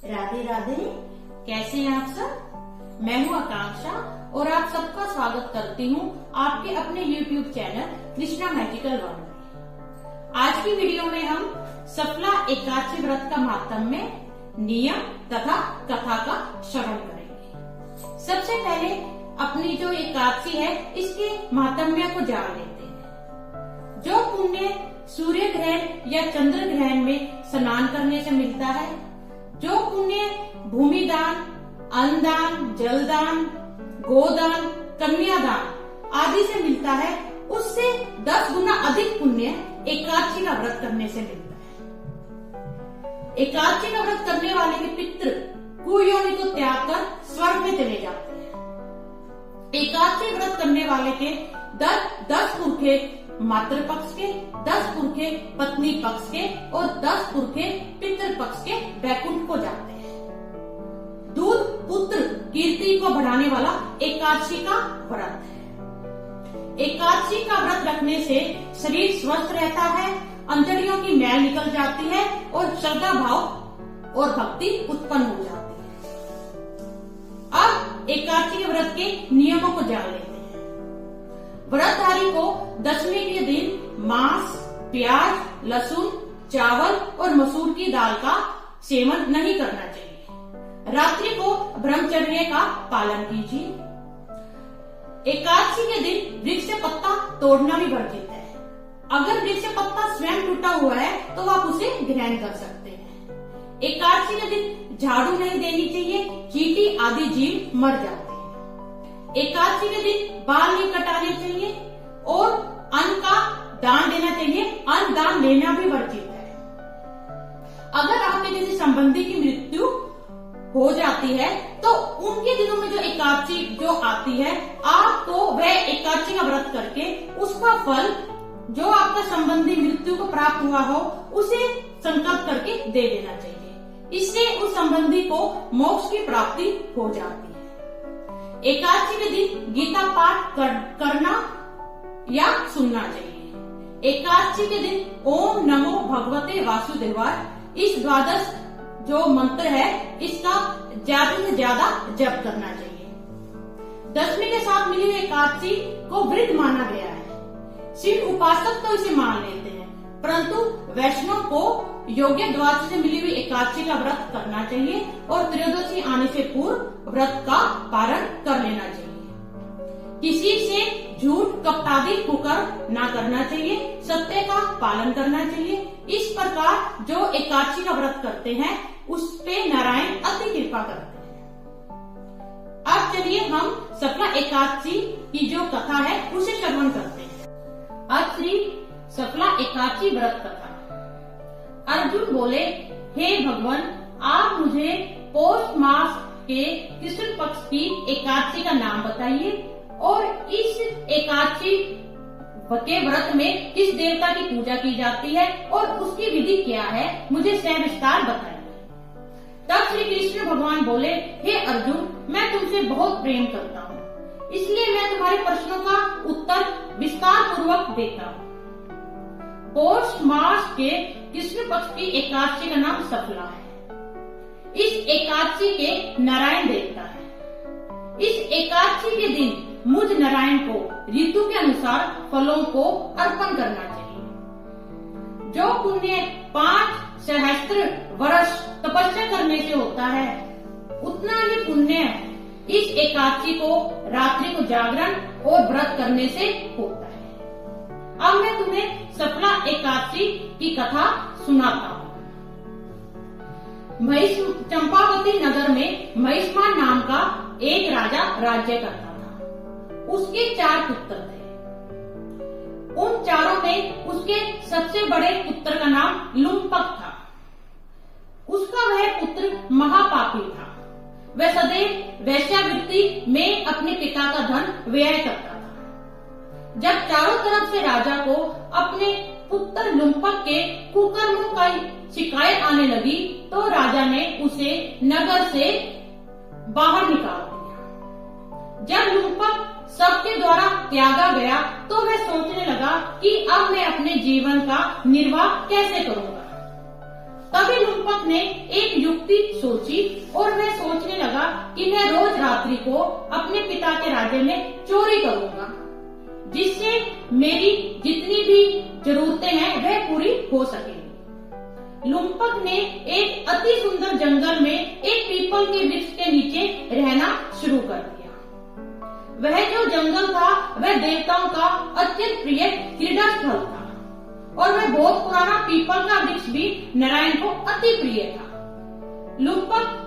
राधे राधे। कैसे हैं आप सब? मैं हूं आकांक्षा और आप सबका स्वागत करती हूं आपके अपने YouTube channel Krishna magical world में। आज की वीडियो में हम सफला एकादशी व्रत का महात्म्य, नियम तथा कथा का श्रवण करेंगे। सबसे पहले अपनी जो एकादशी है इसके महात्म्य को जान लेते हैं। जो पुण्य सूर्य ग्रहण या चंद्र ग्रहण में स्नान करने से मिलता है, जो पुण्य भूमि दान, अन्नदान, जलदान, गोदान, कन्यादान आदि से मिलता है, उससे 10 गुना अधिक पुण्य एकादशी का व्रत करने से मिलता है। एकादशी का व्रत करने वाले के पितृ कुयोनि को त्याग कर स्वर्ग में चले जाते हैं। एकादशी व्रत करने वाले के 10 पुरखे मातृ पक्ष के, 10 पुरखे पत्नी पक्ष के और 10 पुरखे पितृ पक्ष के वैकुंठ को जाते हैं। दूध पुत्र कीर्ति को बढ़ाने वाला एकादशी का व्रत है। एकादशी का व्रत रखने से शरीर स्वस्थ रहता है, अंतड़ियों की मैल निकल जाती है और श्रद्धा भाव और भक्ति उत्पन्न हो जाती है। अब एकादशी के व्रत के नियमों को जान लेते हैं। व्रतधारी को दशमी के दिन मांस, प्याज, लहसुन, चावल और मसूर की दाल का सेवन नहीं करना चाहिए। रात्रि को ब्रह्मचर्य का पालन कीजिए। एकादशी के दिन वृक्ष से पत्ता तोड़ना भी वर्जित है। अगर वृक्ष से पत्ता स्वयं टूटा हुआ है तो आप उसे ग्रहण कर सकते हैं। एकादशी के दिन झाड़ू नहीं देनी चाहिए, चींटी आदि जीव मर जाते हैं। एकादशी के दिन बाल नहीं कटाने चाहिए और अन्न का दान देना चाहिए। अन्न दान लेना भी वर्जित है। अगर आपके किसी संबंधी की मृत्यु हो जाती है तो उनके दिनों में जो एकादशी जो आती है, आपको वह एकादशी का व्रत करके उसका फल जो आपका संबंधी मृत्यु को प्राप्त हुआ हो उसे संकल्प करके दे देना चाहिए। इससे उस संबंधी को मोक्ष की प्राप्ति हो जाती है। एकादशी के दिन गीता पाठ करना या सुनना चाहिए। एकादशी के दिन ओम नमो भगवते वासुदेवाय इस 12 जो मंत्र है इसका ज्यादा से ज्यादा जप करना चाहिए। दशमी के साथ मिली हुई एकादशी को वृद्ध माना गया है। शिव उपासक तो इसे मान लेते हैं, परंतु वैष्णव को योग्य द्वादशी से मिली हुई एकादशी का व्रत करना चाहिए और त्रयोदशी आने से पूर्व व्रत का पारण कर लेना चाहिए। किसी से झूठ कपटादी कुकर्म ना करना चाहिए, सत्य का पालन करना चाहिए। इस प्रकार जो एकादशी का व्रत करते हैं उस पे नारायण अति कृपा करते हैं। अब चलिए हम सफला एकादशी की जो कथा है उसे श्रवण करते हैं। आज श्री सफला एकादशी व्रत कथा। अर्जुन बोले, हे भगवान, आप मुझे पौष मास के कृष्ण पक्ष की एकादशी का नाम बताइए और इस एकादशी के व्रत में किस देवता की पूजा की जाती है और उसकी विधि क्या है, मुझे सविस्तार बताइए। तब श्री कृष्ण भगवान बोले, हे अर्जुन, मैं तुमसे बहुत प्रेम करता हूँ, इसलिए मैं तुम्हारे प्रश्नों का उत्तर विस्तार पूर्वक देता हूँ। पौष मास के कृष्ण पक्ष की एकादशी का नाम सफला है। इस एकादशी के नारायण देवता है। इस एकादशी के दिन मुझ नारायण को ऋतु के अनुसार फलों को अर्पण करना चाहिए। जो पुण्य 5 सहस्त्र वर्ष तपस्या करने से होता है, उतना ही पुण्य इस एकादशी को रात्रि को जागरण और व्रत करने से होता है। अब मैं तुम्हें सफला एकादशी की कथा सुनाता हूँ। चंपावती नगर में महिष्मान नाम का एक राजा राज्य करता था। उसके 4 पुत्र थे। उन चारों में उसके सबसे बड़े पुत्र का नाम लुम्पक था। उसका वह पुत्र महापापी था। वह सदैव वेश्यावृत्ति में अपने पिता का धन व्यय करता था। जब चारों तरफ से राजा को अपने पुत्र लुम्पक के कुकर्मों का शिकायत आने लगी तो राजा ने उसे नगर से बाहर निकाल दिया। जब लुम्पक सबके द्वारा त्यागा गया तो वह सोचने लगा कि अब मैं अपने जीवन का निर्वाह कैसे करूंगा। तभी लुम्पक ने एक युक्ति सोची और वह सोचने लगा कि मैं रोज रात्रि को अपने पिता के राज्य में चोरी करूंगा, जिससे मेरी जितनी भी जरूरतें हैं वह पूरी हो सकेंगी। लुम्पक ने एक अति सुंदर जंगल में एक पीपल के वृक्ष के नीचे रहना शुरू कर दिया। वह जो जंगल था वह देवताओं का अत्यंत प्रिय क्रीड़ा स्थल था और वह बहुत पुराना पीपल का वृक्ष भी नारायण को अति प्रिय था। लुम्पक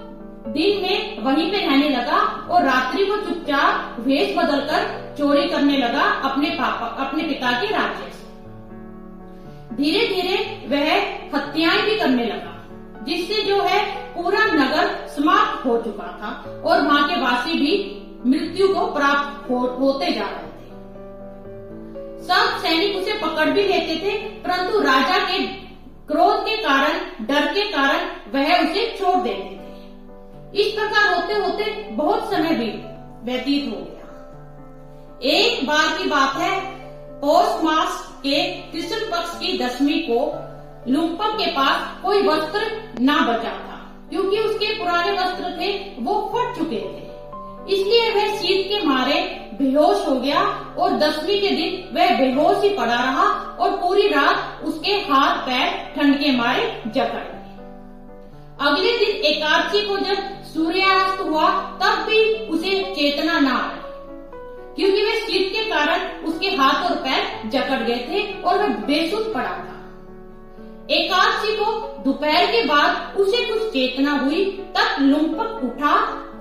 दिन में वहीं पे रहने लगा और रात्रि को चुपचाप वेश बदलकर चोरी करने लगा अपने पिता के राज्य से। धीरे धीरे वह हत्याएं भी करने लगा, जिससे जो है पूरा नगर समाप्त हो चुका था और वहां के वासी भी मृत्यु को प्राप्त होते जा रहे थे। सब सैनिक उसे पकड़ भी लेते थे, परंतु राजा के क्रोध के कारण, डर के कारण वह उसे छोड़ देते थे। इस प्रकार होते होते बहुत समय भी व्यतीत हो गया। एक बार की बात है, पौष मास के कृष्ण पक्ष की 10वीं को लुम्पक के पास कोई वस्त्र ना बचा था, क्योंकि उसके पुराने वस्त्र थे वो फट चुके थे। इसलिए वह शीत के मारे बेहोश हो गया और 10वीं के दिन वह बेहोश ही पड़ा रहा और पूरी रात उसके हाथ पैर ठंड के मारे जकड़ गए। अगले दिन एकादशी को जब सूर्यास्त हुआ तब भी उसे चेतना न आई, क्योंकि वह शीत के कारण उसके हाथ और पैर जकड़ गए थे और वह बेसुध पड़ा था। एकादशी को दोपहर के बाद उसे कुछ चेतना हुई, तब लुम्पक उठा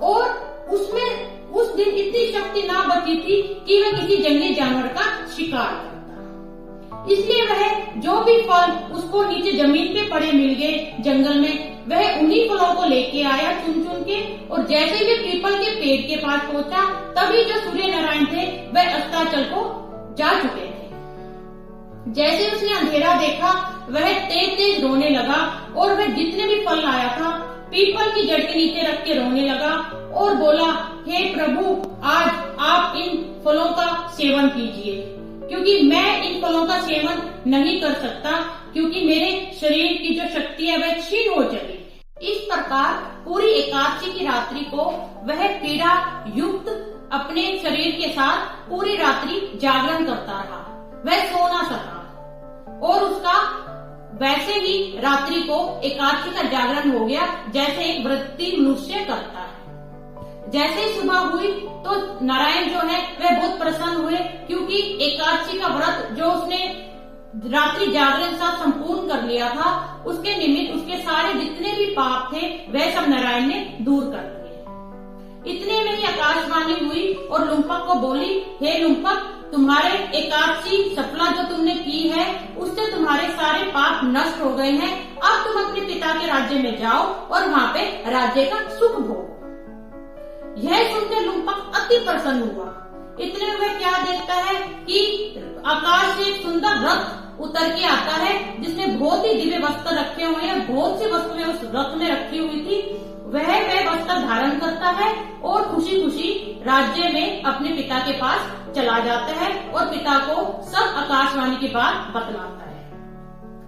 और उसमें उस दिन इतनी शक्ति ना बची थी कि वह किसी जंगली जानवर का शिकार करता। इसलिए वह जो भी फल उसको नीचे जमीन पे पड़े मिल गए जंगल में, वह उन्हीं फलों को लेके आया चुन चुन के, और जैसे ही पीपल के पेड़ के पास पहुंचा तभी जो सूर्य नारायण थे वह अस्ताचल को जा चुके थे। जैसे उसने अंधेरा देखा वह तेज तेज रोने लगा और वह जितने भी फल लाया था पीपल की जड़ के नीचे रख के रोने लगा और बोला, हे प्रभु, आज आप इन फलों का सेवन कीजिए, क्योंकि मैं इन फलों का सेवन नहीं कर सकता, क्योंकि मेरे शरीर की जो शक्ति है वह क्षीण हो चली। इस प्रकार पूरी एकादशी की रात्रि को वह पीड़ा युक्त अपने शरीर के साथ पूरी रात्रि जागरण करता रहा। वह सो ना सका और उसका वैसे ही रात्रि को एकादशी का जागरण हो गया, जैसे एक व्रती मनुष्य करता है। जैसे ही सुबह हुई तो नारायण जो है वह बहुत प्रसन्न हुए, क्योंकि एकादशी का व्रत जो उसने रात्रि जागरण साथ संपूर्ण कर लिया था, उसके निमित्त उसके सारे जितने भी पाप थे वह सब नारायण ने दूर कर दिए। इतने में ही आकाशवाणी हुई और लुम्पक को बोली, हे लुम्पक, तुम्हारे एकादशी सफला जो तुमने की है उससे तुम्हारे सारे पाप नष्ट हो गए हैं। अब तुम अपने पिता के राज्य में जाओ और वहाँ पे राज्य का सुख भोगो। यह सुनकर लुम्पक अति प्रसन्न हुआ। इतने में वह क्या देखता है कि आकाश से एक सुंदर रथ उतर के आता है, जिसमें बहुत ही दिव्य वस्त्र रखे हुए हैं। बहुत सी वस्तुएं उस रथ में रखी हुई थी। वह वस्त्र धारण करता है और खुशी खुशी राज्य में अपने पिता के पास चला जाता है और पिता को सब आकाशवाणी की बात बतलाता है।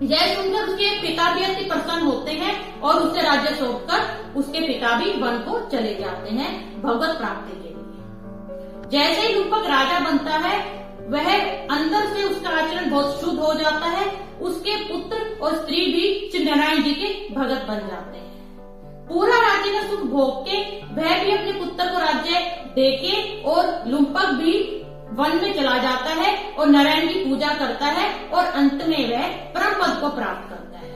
यह सुनकर उसके पिता भी अति प्रसन्न होते हैं और उससे राज्य सौंपकर उसके पिता भी वन को चले जाते हैं भगवत प्राप्ति के लिए। जैसे ही लुम्पक राजा बनता है वह अंदर से उसका आचरण बहुत शुद्ध हो जाता है। उसके पुत्र और स्त्री भी श्री नारायण जी के भगत बन जाते हैं। पूरा राज्य का सुख भोग के वह भी अपने पुत्र को राज्य देके और लुम्पक भी वन में चला जाता है और नारायण की पूजा करता है और अंत में वह परम पद को प्राप्त करता है।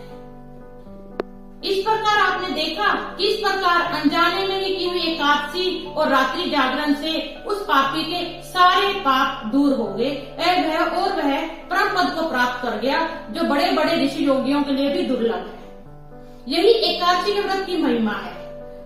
इस प्रकार आपने देखा किस प्रकार अनजाने में ही की हुई एकादशी और रात्रि जागरण से उस पापी के सारे पाप दूर हो गए और वह परम पद को प्राप्त कर गया, जो बड़े बड़े ऋषि योगियों के लिए भी दुर्लभ है। यही एकादशी के व्रत की महिमा है।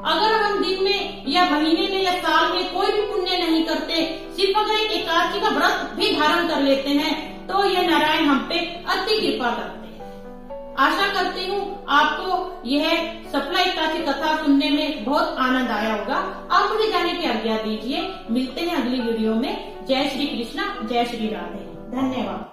अगर हम दिन में या महीने में या साल में कोई भी पुण्य नहीं करते, सिर्फ अगर एक एकादशी का व्रत भी धारण कर लेते हैं, तो यह नारायण हम पे अति कृपा करते हैं। आशा करती हूँ आपको यह सफला एकादशी कथा सुनने में बहुत आनंद आया होगा। आप मुझे जाने की आज्ञा दीजिए। मिलते हैं अगली वीडियो में। जय श्री कृष्णा, जय श्री राधे। धन्यवाद।